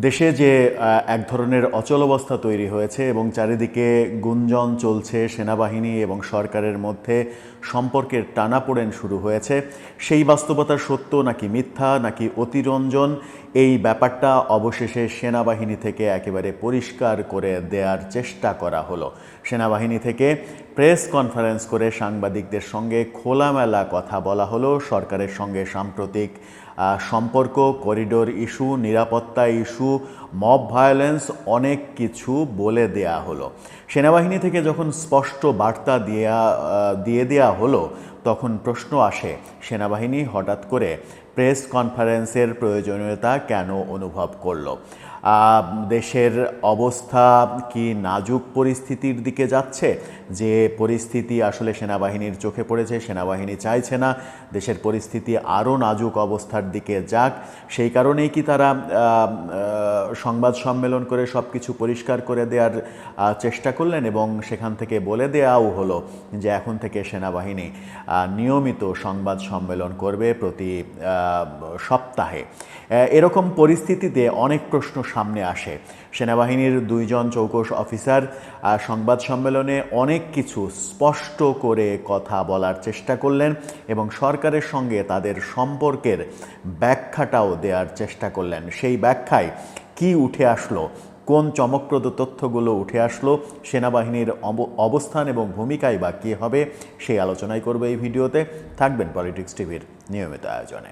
দেশে যে এক ধরনের অচলাবস্থা তৈরি হয়েছে এবং চারিদিকে গুঞ্জন চলছে সেনাবাহিনী এবং সরকারের মধ্যে সম্পর্কের টানাপোড়েন শুরু হয়েছে, সেই বাস্তবতা সত্য নাকি মিথ্যা নাকি অতিরঞ্জন, এই ব্যাপারটা অবশেষে সেনাবাহিনী থেকে একেবারে পরিষ্কার করে দেওয়ার চেষ্টা করা হলো। সেনাবাহিনী থেকে প্রেস কনফারেন্স করে সাংবাদিকদের সঙ্গে খোলামেলা কথা বলা হলো। সরকারের সঙ্গে সাম্প্রতিক সম্পর্ক, করিডোর ইস্যু, নিরাপত্তা ইস্যু, মব ভায়োলেন্স, অনেক কিছু বলে দেয়া হলো। সেনাবাহিনী থেকে যখন স্পষ্ট বার্তা দিয়ে দেয়া হলো, তখন প্রশ্ন আসে, সেনাবাহিনী হঠাৎ করে প্রেস কনফারেন্সের প্রয়োজনীয়তা কেন অনুভব করলো? দেশের অবস্থা কি নাজুক পরিস্থিতির দিকে যাচ্ছে? যে পরিস্থিতি আসলে সেনাবাহিনীর চোখে পড়েছে, সেনাবাহিনী চাইছে না দেশের পরিস্থিতি আরও নাজুক অবস্থার দিকে যাক, সেই কারণেই কি তারা সংবাদ সম্মেলন করে সব কিছু পরিষ্কার করে দেওয়ার চেষ্টা করলেন এবং সেখান থেকে বলে দেওয়াও হলো যে এখন থেকে সেনাবাহিনী নিয়মিত সংবাদ সম্মেলন করবে প্রতি সপ্তাহে। এরকম পরিস্থিতিতে অনেক প্রশ্ন সামনে আসে। সেনাবাহিনীর দুইজন চৌকস অফিসার সংবাদ সম্মেলনে অনেক কিছু স্পষ্ট করে কথা বলার চেষ্টা করলেন এবং সরকারের সঙ্গে তাদের সম্পর্কের ব্যাখ্যাটাও দেওয়ার চেষ্টা করলেন। সেই ব্যাখ্যায় কি উঠে আসলো, কোন চমকপ্রদ তথ্যগুলো উঠে আসলো, সেনাবাহিনীর অবস্থান এবং ভূমিকায় বা কী হবে, সেই আলোচনাই করবে এই ভিডিওতে। থাকবেন পলিটিক্স টিভির নিয়মিত আয়োজনে।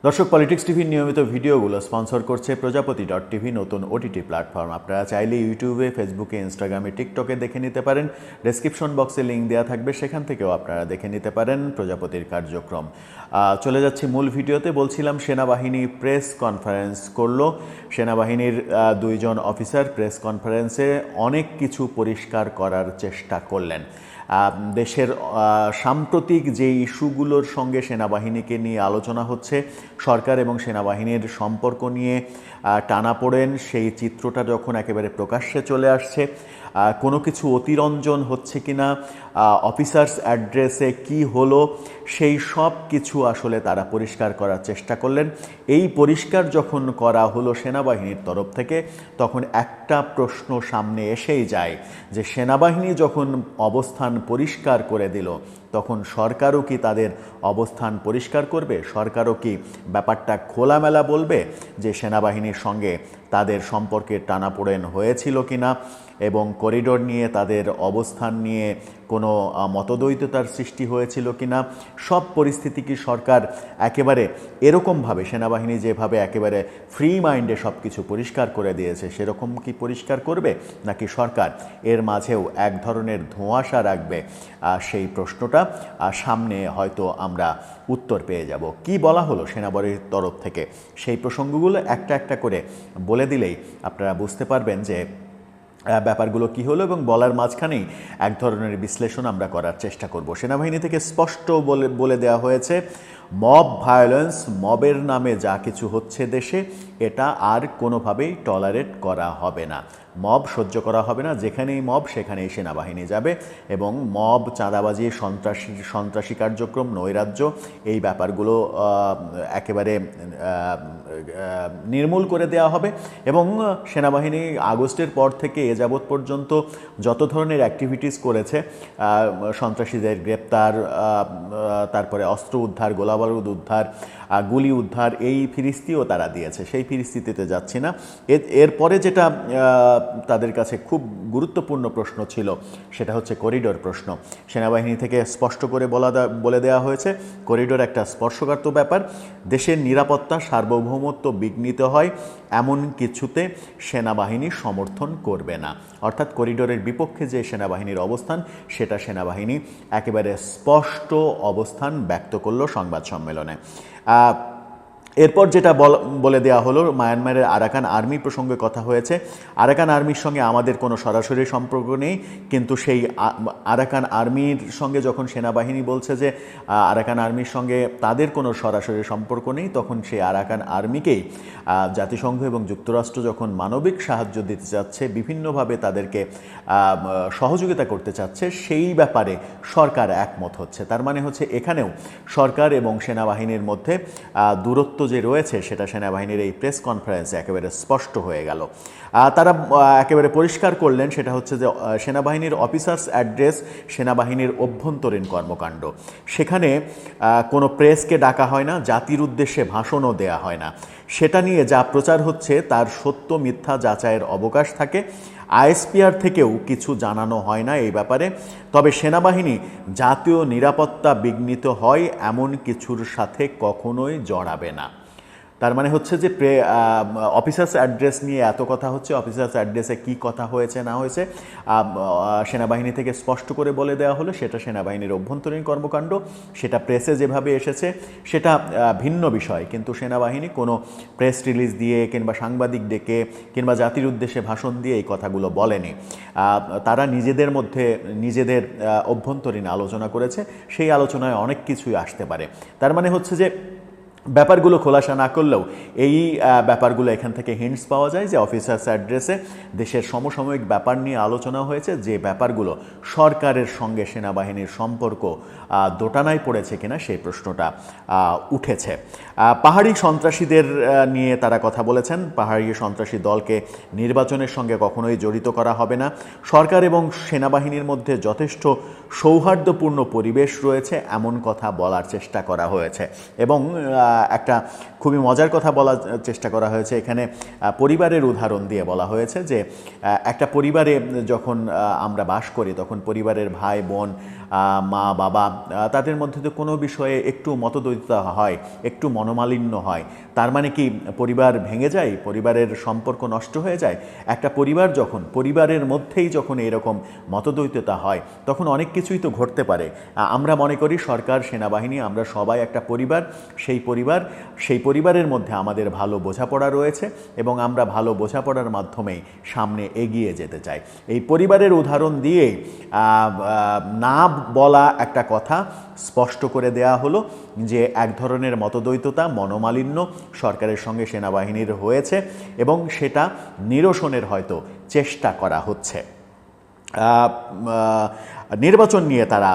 দর্শক, পলিটিক্স টিভির নিয়মিত ভিডিওগুলো স্পন্সর করছে প্রজাপতি.টিভি, নতুন ওটিটি প্ল্যাটফর্ম। আপনারা চাইলে ইউটিউবে, ফেসবুকে, ইনস্টাগ্রামে, টিকটকে দেখে নিতে পারেন। ডেসক্রিপশন বক্সে লিঙ্ক দেওয়া থাকবে, সেখান থেকেও আপনারা দেখে নিতে পারেন প্রজাপতির কার্যক্রম। চলে যাচ্ছি মূল ভিডিওতে। বলছিলাম সেনাবাহিনী প্রেস কনফারেন্স করলো। সেনাবাহিনীর দুইজন অফিসার প্রেস কনফারেন্সে অনেক কিছু পরিষ্কার করার চেষ্টা করলেন। দেশের সাম্প্রতিক যে ইস্যুগুলোর সঙ্গে সেনাবাহিনীকে নিয়ে আলোচনা হচ্ছে, সরকার এবং সেনাবাহিনীর সম্পর্ক নিয়ে টানাপোড়েন, সেই চিত্রটা যখন একেবারে প্রকাশ্যে চলে আসছে, কোনো কিছু অতিরঞ্জন হচ্ছে কিনা, অফিসার্স অ্যাড্রেসে কি হলো, সেই সব কিছু আসলে তারা পরিষ্কার করার চেষ্টা করলেন। এই পরিষ্কার যখন করা হলো সেনাবাহিনীর তরফ থেকে, তখন একটা প্রশ্ন সামনে এসেই যায় যে সেনাবাহিনী যখন অবস্থান পরিষ্কার করে দিল, তখন সরকারও কি তাদের অবস্থান পরিষ্কার করবে? সরকারও কি ব্যাপারটা খোলামেলা বলবে যে সেনাবাহিনীর সঙ্গে তাদের সম্পর্কে টানাপোড়েন হয়েছিল কিনা এবং করিডোর নিয়ে তাদের অবস্থান নিয়ে কোনো মতদ্বৈততার সৃষ্টি হয়েছিল কিনা? সব পরিস্থিতি কি সরকার একেবারে এরকমভাবে, সেনাবাহিনী যেভাবে একেবারে ফ্রি মাইন্ডে সব কিছু পরিষ্কার করে দিয়েছে, সেরকম কি পরিষ্কার করবে, নাকি সরকার এর মাঝেও এক ধরনের ধোঁয়াশা রাখবে? সেই প্রশ্নটা সামনে হয়তো আমরা উত্তর পেয়ে যাব। কি বলা হলো সেনাবাহিনীর তরফ থেকে, সেই প্রসঙ্গগুলো একটা একটা করে বলে দিলেই আপনারা বুঝতে পারবেন যে ব্যাপারগুলো কি হলো, এবং বলার মাঝখানেই এক ধরনের বিশ্লেষণ আমরা করার চেষ্টা করব। সেনাবাহিনী থেকে স্পষ্ট বলে দেওয়া হয়েছে, মব ভায়োলেন্স, মবের নামে যা কিছু হচ্ছে দেশে, এটা আর কোনোভাবেই টলারেট করা হবে না। মব সহ্য করা হবে না। যেখানেই মব সেখানেই সেনাবাহিনী যাবে এবং মব, চাঁদাবাজি, সন্ত্রাসী কার্যক্রম, নৈরাজ্য, এই ব্যাপারগুলো একেবারে নির্মূল করে দেওয়া হবে। এবং সেনাবাহিনী আগস্টের পর থেকে এ যাবৎ পর্যন্ত যত ধরনের অ্যাক্টিভিটিস করেছে, সন্ত্রাসীদের গ্রেপ্তার, তারপরে অস্ত্র উদ্ধার, গোলাবারুদ উদ্ধার, গুলি উদ্ধার, এই ফিরিস্তিও তারা দিয়েছে। সেই ফিরিস্তিতে যাচ্ছি না। এরপরে যেটা তাদের কাছে খুব গুরুত্বপূর্ণ প্রশ্ন ছিল, সেটা হচ্ছে করিডোর প্রশ্ন। সেনাবাহিনী থেকে স্পষ্ট করে বলে দেওয়া হয়েছে, করিডোর একটা স্পর্শকাতর ব্যাপার। দেশের নিরাপত্তা, সার্বভৌমত্ব বিঘ্নিত হয় এমন কিছুতে সেনাবাহিনী সমর্থন করবে না। অর্থাৎ করিডোরের বিপক্ষে যে সেনাবাহিনীর অবস্থান, সেটা সেনাবাহিনী একেবারে স্পষ্ট অবস্থান ব্যক্ত করলো সংবাদ সম্মেলনে। এরপর যেটা বলে দেওয়া হলো, মায়ানমারের আরাকান আর্মি প্রসঙ্গে কথা হয়েছে। আরাকান আর্মির সঙ্গে আমাদের কোনো সরাসরি সম্পর্ক নেই, কিন্তু সেই আরাকান আর্মির সঙ্গে যখন সেনাবাহিনী বলছে যে আরাকান আর্মির সঙ্গে তাদের কোনো সরাসরি সম্পর্ক নেই, তখন সেই আরাকান আর্মিকেই জাতিসংঘ এবং যুক্তরাষ্ট্র যখন মানবিক সাহায্য দিতে চাচ্ছে, বিভিন্নভাবে তাদেরকে সহযোগিতা করতে চাচ্ছে, সেই ব্যাপারে সরকার একমত হচ্ছে। তার মানে হচ্ছে এখানেও সরকার এবং সেনাবাহিনীর মধ্যে দূরত্ব যে রয়েছে সেটা সেনাবাহিনীর এই প্রেস কনফারেন্সে একেবারে স্পষ্ট হয়ে গেল। তারা একেবারে পরিষ্কার করলেন, সেটা হচ্ছে যে সেনাবাহিনীর অফিসার্স অ্যাড্রেস সেনাবাহিনীর অভ্যন্তরীণ কর্মকাণ্ড। সেখানে কোনো প্রেসকে ডাকা হয় না, জাতির উদ্দেশ্যে ভাষণও দেয়া হয় না। সেটা নিয়ে যা প্রচার হচ্ছে তার সত্য মিথ্যা যাচাইয়ের অবকাশ থাকে। আইএসপিআর থেকেও কিছু জানানো হয় না এই ব্যাপারে। তবে সেনাবাহিনী জাতীয় নিরাপত্তা বিঘ্নিত হয় এমন কিছুর সাথে কখনোই জড়াবে না। তার মানে হচ্ছে যে অফিসার্স অ্যাড্রেস নিয়ে এত কথা হচ্ছে, অফিসার্স অ্যাড্রেসে কি কথা হয়েছে না হয়েছে সেনাবাহিনী থেকে স্পষ্ট করে বলে দেওয়া হলো সেটা সেনাবাহিনীর অভ্যন্তরীণ কর্মকাণ্ড। সেটা প্রেসে যেভাবে এসেছে সেটা ভিন্ন বিষয়, কিন্তু সেনাবাহিনী কোনো প্রেস রিলিজ দিয়ে কিংবা সাংবাদিক ডেকে কিংবা জাতির উদ্দেশ্যে ভাষণ দিয়ে এই কথাগুলো বলেনি। তারা নিজেদের মধ্যে নিজেদের অভ্যন্তরীণ আলোচনা করেছে, সেই আলোচনায় অনেক কিছুই আসতে পারে। তার মানে হচ্ছে যে ব্যাপারগুলো খোলাসা না করলেও এই ব্যাপারগুলো এখান থেকে হিন্টস পাওয়া যায় যে অফিসার্স অ্যাড্রেসে দেশের সমসাময়িক ব্যাপার নিয়ে আলোচনা হয়েছে, যে ব্যাপারগুলো সরকারের সঙ্গে সেনাবাহিনীর সম্পর্ক দোটানায় পড়েছে কিনা সেই প্রশ্নটা উঠেছে। পাহাড়ি সন্ত্রাসীদের নিয়ে তারা কথা বলেছেন। পাহাড়ি সন্ত্রাসী দলকে নির্বাচনের সঙ্গে কখনোই জড়িত করা হবে না। সরকার এবং সেনাবাহিনীর মধ্যে যথেষ্ট সৌহার্দ্যপূর্ণ পরিবেশ রয়েছে এমন কথা বলার চেষ্টা করা হয়েছে, এবং একটা খুবই মজার কথা বলার চেষ্টা করা হয়েছে। এখানে পরিবারের উদাহরণ দিয়ে বলা হয়েছে যে একটা পরিবারে যখন আমরা বাস করি তখন পরিবারের ভাই বোন মা বাবা তাদের মধ্যে তো কোনো বিষয়ে একটু মতদ্বৈততা হয়, একটু মনোমালিন্য হয়। তার মানে কি পরিবার ভেঙে যায়, পরিবারের সম্পর্ক নষ্ট হয়ে যায়? একটা পরিবার যখন পরিবারের মধ্যেই যখন এরকম মতদ্বৈততা হয় তখন অনেক কিছুই তো ঘটতে পারে। আমরা মনে করি সরকার সেনাবাহিনী আমরা সবাই একটা পরিবার, সেই পরিবারের মধ্যে আমাদের ভালো বোঝাপড়া রয়েছে এবং আমরা ভালো বোঝাপড়ার মাধ্যমেই সামনে এগিয়ে যেতে চাই। এই পরিবারের উদাহরণ দিয়ে না বলা একটা কথা স্পষ্ট করে দেয়া হলো যে এক ধরনের মতদ্বৈততা মনোমালিন্য সরকারের সঙ্গে সেনাবাহিনীর হয়েছে এবং সেটা নিরসনের হয়তো চেষ্টা করা হচ্ছে। নির্বাচন নিয়ে তারা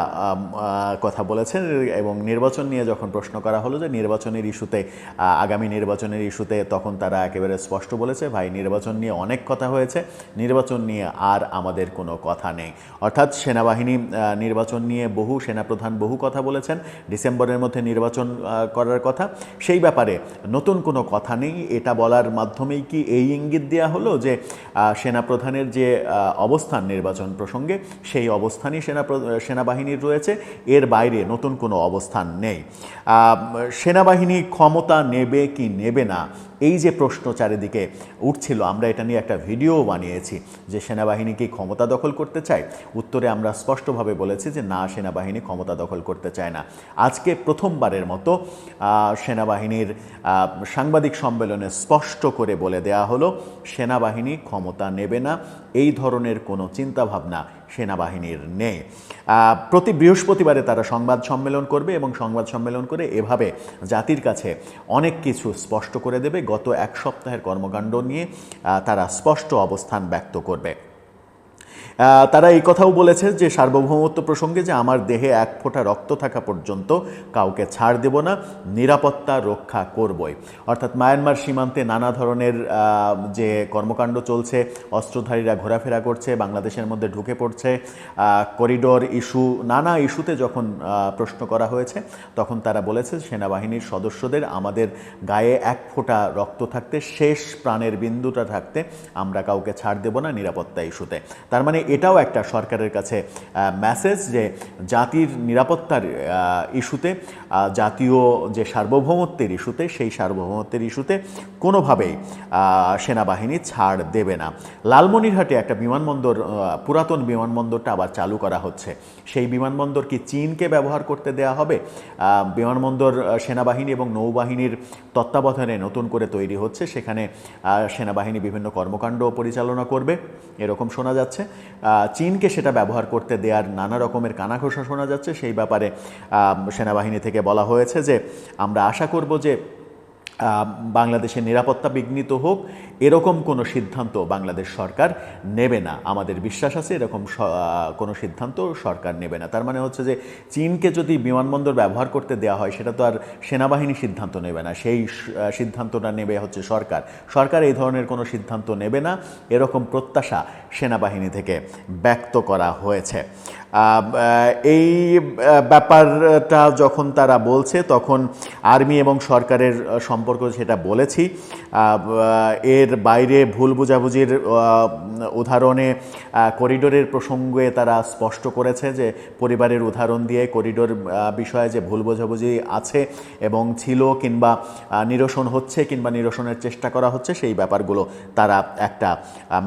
কথা বলেছেন, এবং নির্বাচন নিয়ে যখন প্রশ্ন করা হলো যে নির্বাচনের ইস্যুতে আগামী নির্বাচনের ইস্যুতে, তখন তারা একেবারে স্পষ্ট বলেছে, ভাই নির্বাচন নিয়ে অনেক কথা হয়েছে, নির্বাচন নিয়ে আর আমাদের কোনো কথা নেই। অর্থাৎ সেনাবাহিনী নির্বাচন নিয়ে সেনাপ্রধান বহু কথা বলেছেন, ডিসেম্বরের মধ্যে নির্বাচন করার কথা, সেই ব্যাপারে নতুন কোনো কথা নেই। এটা বলার মাধ্যমেই কি এই ইঙ্গিত দেওয়া হলো যে সেনাপ্রধানের যে অবস্থান নির্বাচন প্রসঙ্গে সেই অবস্থানই সেনাবাহিনীর রয়েছে, এর বাইরে নতুন কোনো অবস্থান নেই। সেনাবাহিনী ক্ষমতা নেবে কি নেবে না, এই যে প্রশ্ন চারিদিকে উঠছিল, আমরা এটা নিয়ে একটা ভিডিও বানিয়েছি যে সেনাবাহিনী কি ক্ষমতা দখল করতে চায়। উত্তরে আমরা স্পষ্টভাবে বলেছি যে না, সেনাবাহিনী ক্ষমতা দখল করতে চায় না। আজকে প্রথমবারের মতো সেনাবাহিনীর সাংবাদিক সম্মেলনে স্পষ্ট করে বলে দেয়া হলো সেনাবাহিনী ক্ষমতা নেবে না, এই ধরনের কোনো চিন্তাভাবনা সেনাবাহিনীর নেই। প্রতি বৃহস্পতিবারে তারা সংবাদ সম্মেলন করবে এবং সংবাদ সম্মেলন করে এভাবে জাতির কাছে অনেক কিছু স্পষ্ট করে দেবে। গত এক সপ্তাহের কর্মকাণ্ড নিয়ে তারা স্পষ্ট অবস্থান ব্যক্ত করবে। তারা এই কথাও বলেছে যে সার্বভৌমত্ব প্রসঙ্গে যে আমার দেহে এক ফোঁটা রক্ত থাকা পর্যন্ত কাউকে ছাড় দেব না, নিরাপত্তা রক্ষা করবই। অর্থাৎ মায়ানমার সীমান্তে নানা ধরনের যে কর্মকাণ্ড চলছে, অস্ত্রধারীরা ঘোরাফেরা করছে, বাংলাদেশের মধ্যে ঢুকে পড়ছে, করিডোর ইস্যু, নানা ইস্যুতে যখন প্রশ্ন করা হয়েছে তখন তারা বলেছে সেনাবাহিনীর সদস্যদের আমাদের গায়ে এক ফোঁটা রক্ত থাকতে, শেষ প্রাণের বিন্দুটা থাকতে আমরা কাউকে ছাড় দেব না নিরাপত্তা ইস্যুতে। তার মানে এটাও একটা সরকারের কাছে মেসেজ যে জাতির নিরাপত্তার ইস্যুতে, জাতীয় যে সার্বভৌমত্বের ইস্যুতে, সেই সার্বভৌমত্বের ইস্যুতে কোনোভাবেই সেনাবাহিনী ছাড় দেবে না। লালমনিরহাটে একটা বিমানবন্দর, পুরাতন বিমানবন্দরটা আবার চালু করা হচ্ছে। সেই বিমানবন্দর কি চীনকে ব্যবহার করতে দেয়া হবে? বিমানবন্দর সেনাবাহিনী এবং নৌবাহিনীর তত্ত্বাবধানে নতুন করে তৈরি হচ্ছে, সেখানে সেনাবাহিনী বিভিন্ন কর্মকাণ্ড পরিচালনা করবে এরকম শোনা যাচ্ছে। চীনকে সেটা ব্যবহার করতে দেওয়ার নানা রকমের কানাঘোষা শোনা যাচ্ছে। সেই ব্যাপারে সেনাবাহিনী থেকে বলা হয়েছে যে আমরা আশা করব যে বাংলাদেশের নিরাপত্তা বিঘ্নিত হোক এরকম কোনো সিদ্ধান্ত বাংলাদেশ সরকার নেবে না। আমাদের বিশ্বাস আছে এরকম কোনো সিদ্ধান্ত সরকার নেবে না। তার মানে হচ্ছে যে চীনকে যদি বিমানবন্দর ব্যবহার করতে দেওয়া হয় সেটা তো আর সেনাবাহিনী সিদ্ধান্ত নেবে না, সেই সিদ্ধান্তটা নেবে হচ্ছে সরকার। সরকার এই ধরনের কোনো সিদ্ধান্ত নেবে না এরকম প্রত্যাশা সেনাবাহিনী থেকে ব্যক্ত করা হয়েছে। এই ব্যাপারটা যখন তারা বলছে তখন আর্মি এবং সরকারের সম্পর্ক সেটা বলেছি। এর বাইরে ভুল বোঝাবুঝির উদাহরণে করিডোরের প্রসঙ্গে তারা স্পষ্ট করেছে যে পরিবারের উদাহরণ দিয়ে করিডোর বিষয়ে যে ভুল বোঝাবুঝি আছে এবং ছিল কিংবা নিরসন হচ্ছে কিংবা নিরসনের চেষ্টা করা হচ্ছে সেই ব্যাপারগুলো তারা একটা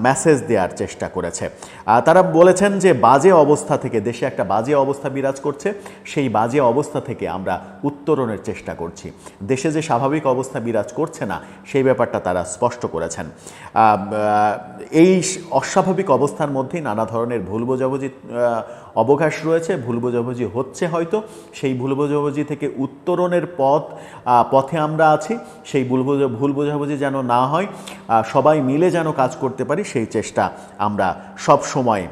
মেসেজ দেওয়ার চেষ্টা করেছে। তারা বলেছেন যে বাজে অবস্থা থেকে, দেশে একটা বাজে অবস্থা বিরাজ করছে, সেই বাজে অবস্থা থেকে আমরা উত্তরণের চেষ্টা করছি। দেশে যে স্বাভাবিক অবস্থা বিরাজ করছে না সেই ব্যাপারটা তারা স্পষ্ট করেছেন। এই অস্বাভাবিক অবস্থার মধ্যেই নানা ধরনের ভুল বোঝাবুঝি অবকাশ রয়েছে, ভুল বোঝাবুঝি হচ্ছে হয়তো। সেই ভুল বোঝাবুঝি থেকে উত্তরণের পথে আমরা আছি। সেই ভুল বোঝাবুঝি যেন না হয়, সবাই মিলে যেন কাজ করতে পারি, সেই চেষ্টা আমরা সব সময়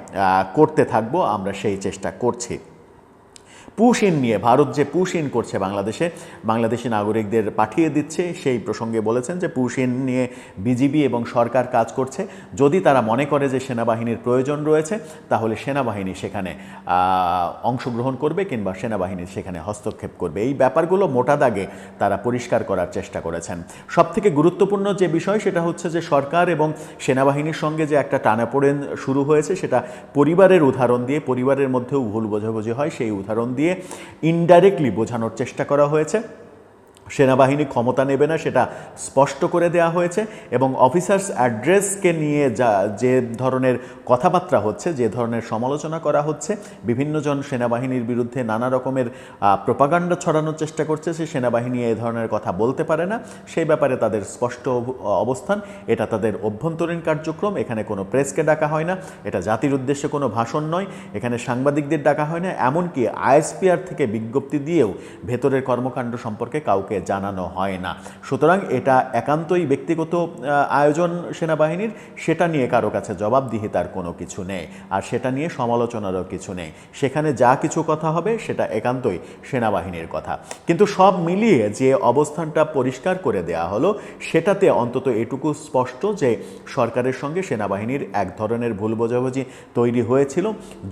করতে থাকবো। আমরা সেই চেষ্টা করছি। পুশ ইন নিয়ে ভারত যে পুশ ইন করছে বাংলাদেশি নাগরিকদের পাঠিয়ে দিচ্ছে, সেই প্রসঙ্গে বলেছেন যে পুশ ইন নিয়ে বিজিবি এবং সরকার কাজ করছে। যদি তারা মনে করে যে সেনাবাহিনীর প্রয়োজন রয়েছে তাহলে সেনাবাহিনী সেখানে অংশগ্রহণ করবে কিংবা সেনাবাহিনী সেখানে হস্তক্ষেপ করবে। এই ব্যাপারগুলো মোটা দাগে তারা পরিষ্কার করার চেষ্টা করেছেন। সবথেকে গুরুত্বপূর্ণ যে বিষয় সেটা হচ্ছে যে সরকার এবং সেনাবাহিনীর সঙ্গে যে একটা টানাপোড়েন শুরু হয়েছে সেটা পরিবারের উদাহরণ দিয়ে, পরিবারের মধ্যেও ভুল বোঝাবুঝি হয় সেই উদাহরণ দিয়ে ইনডাইরেক্টলি বোঝানোর চেষ্টা করা হয়েছে। সেনাবাহিনী ক্ষমতা নেবে না সেটা স্পষ্ট করে দেওয়া হয়েছে এবং অফিসার্স অ্যাড্রেসকে নিয়ে যে ধরনের কথাবার্তা হচ্ছে, যে ধরনের সমালোচনা করা হচ্ছে, বিভিন্নজন সেনাবাহিনীর বিরুদ্ধে নানা রকমের প্রোপাগান্ডা ছড়ানোর চেষ্টা করছে যে সেনাবাহিনী এই ধরনের কথা বলতে পারে না, সেই ব্যাপারে তাদের স্পষ্ট অবস্থান। এটা তাদের অভ্যন্তরীণ কার্যক্রম, এখানে কোনো প্রেসকে ডাকা হয় না, এটা জাতির উদ্দেশ্যে কোনো ভাষণ নয়, এখানে সাংবাদিকদের ডাকা হয় না, এমনকি আইএসপিআর থেকে বিজ্ঞপ্তি দিয়েও ভেতরের কর্মকাণ্ড সম্পর্কে কাউকে জানানো হয় না। সুতরাং এটা একান্তই ব্যক্তিগত আয়োজন সেনাবাহিনীর, সেটা নিয়ে কারো কাছে জবাবদিহিতার কোনো কিছু নেই, আর সেটা নিয়ে সমালোচনারও কিছু নেই। সেখানে যা কিছু কথা হবে সেটা একান্তই সেনাবাহিনীর কথা। কিন্তু সব মিলিয়ে যে অবস্থানটা পরিষ্কার করে দেয়া হলো সেটাতে অন্তত এটুকু স্পষ্ট যে সরকারের সঙ্গে সেনাবাহিনীর এক ধরনের ভুল বোঝাবুঝি তৈরি হয়েছিল।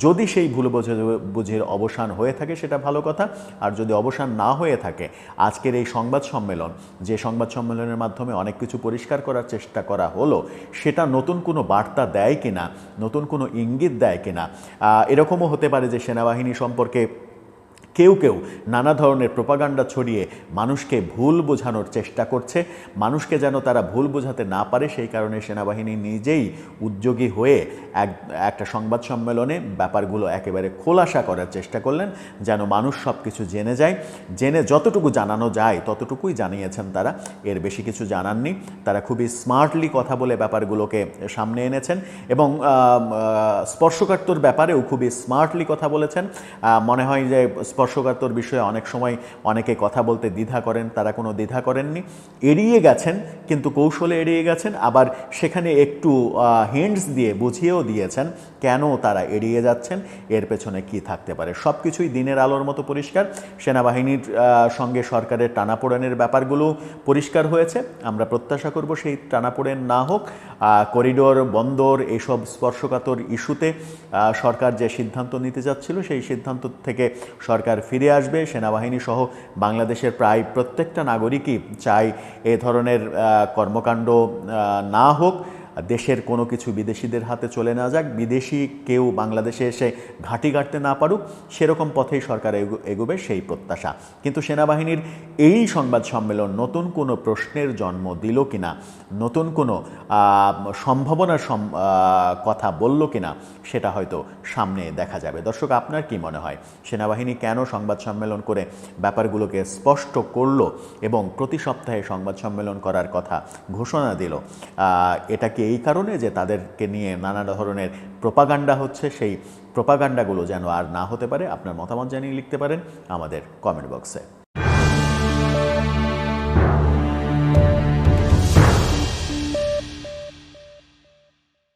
যদি সেই ভুল বোঝাবুঝির অবসান হয়ে থাকে সেটা ভালো কথা, আর যদি অবসান না হয়ে থাকে আজকের এই সংবাদ সম্মেলন, যে সংবাদ সম্মেলনের মাধ্যমে অনেক কিছু পরিষ্কার করার চেষ্টা করা হলো, সেটা নতুন কোনো বার্তা দেয় কিনা, নতুন কোনো ইঙ্গিত দেয় কিনা। এরকমও হতে পারে যে সেনাবাহিনী সম্পর্কে কেউ নানা ধরনের প্রোপাগান্ডা ছড়িয়ে মানুষকে ভুল বোঝানোর চেষ্টা করছে, মানুষকে যেন তারা ভুল বোঝাতে না পারে সেই কারণে সেনাবাহিনী নিজেই উদ্যোগী হয়ে একটা সংবাদ সম্মেলনে ব্যাপারগুলো একেবারে খোলাসা করার চেষ্টা করলেন, যেন মানুষ সব কিছু জেনে যায়। জেনে যতটুকু জানানো যায় ততটুকুই জানিয়েছেন তারা, এর বেশি কিছু জানাননি। তারা খুবই স্মার্টলি কথা বলে ব্যাপারগুলোকে সামনে এনেছেন এবং স্পর্শকাতর ব্যাপারেও খুবই স্মার্টলি কথা বলেছেন। মনে হয় যে স্পর্শকাতর বিষয়ে অনেক সময় অনেকে কথা বলতে দ্বিধা করেন, তারা কোনো দ্বিধা করেননি, এড়িয়ে গেছেন, কিন্তু কৌশলে এড়িয়ে গেছেন। আবার সেখানে একটু হিন্টস দিয়ে বুঝিয়েও দিয়েছেন কেন তারা এড়িয়ে যাচ্ছেন, এর পেছনে কি থাকতে পারে। সব কিছুই দিনের আলোর মতো পরিষ্কার। সেনাবাহিনীর সঙ্গে সরকারের টানাপোড়েনের ব্যাপারগুলো পরিষ্কার হয়েছে। আমরা প্রত্যাশা করব সেই টানাপোড়েন না হোক। করিডোর, বন্দর, এইসব স্পর্শকাতর ইস্যুতে সরকার যে সিদ্ধান্ত নিতে যাচ্ছিল সেই সিদ্ধান্ত থেকে সরকার ফিরে আসবে। সেনাবাহিনী সহ বাংলাদেশের প্রায় প্রত্যেকটা নাগরিকই চায় এ ধরনের কর্মকাণ্ড না হোক। দেশের কোনো কিছু বিদেশিদের হাতে চলে না যাক, বিদেশি কেউ বাংলাদেশে এসে ঘাঁটি গাড়তে না পারুক, সেরকম পথেই সরকার এগোবে সেই প্রত্যাশা। কিন্তু সেনাবাহিনীর এই সংবাদ সম্মেলন নতুন কোনো প্রশ্নের জন্ম দিল কিনা, নতুন কোনো সম্ভাবনার কথা বলল কিনা, সেটা হয়তো সামনে দেখা যাবে। দর্শক, আপনার কি মনে হয় সেনাবাহিনী কেন সংবাদ সম্মেলন করে ব্যাপারগুলোকে স্পষ্ট করলো এবং প্রতি সপ্তাহে সংবাদ সম্মেলন করার কথা ঘোষণা দিল? এটা কি এই কারণে যে তাদেরকে নিয়ে নানা ধরনের প্রোপাগান্ডা হচ্ছে? সেই প্রোপাগান্ডাগুলো যেন আর না হতে পারে। আপনার মতামত জানিয়ে লিখতে পারেন আমাদের কমেন্ট বক্সে।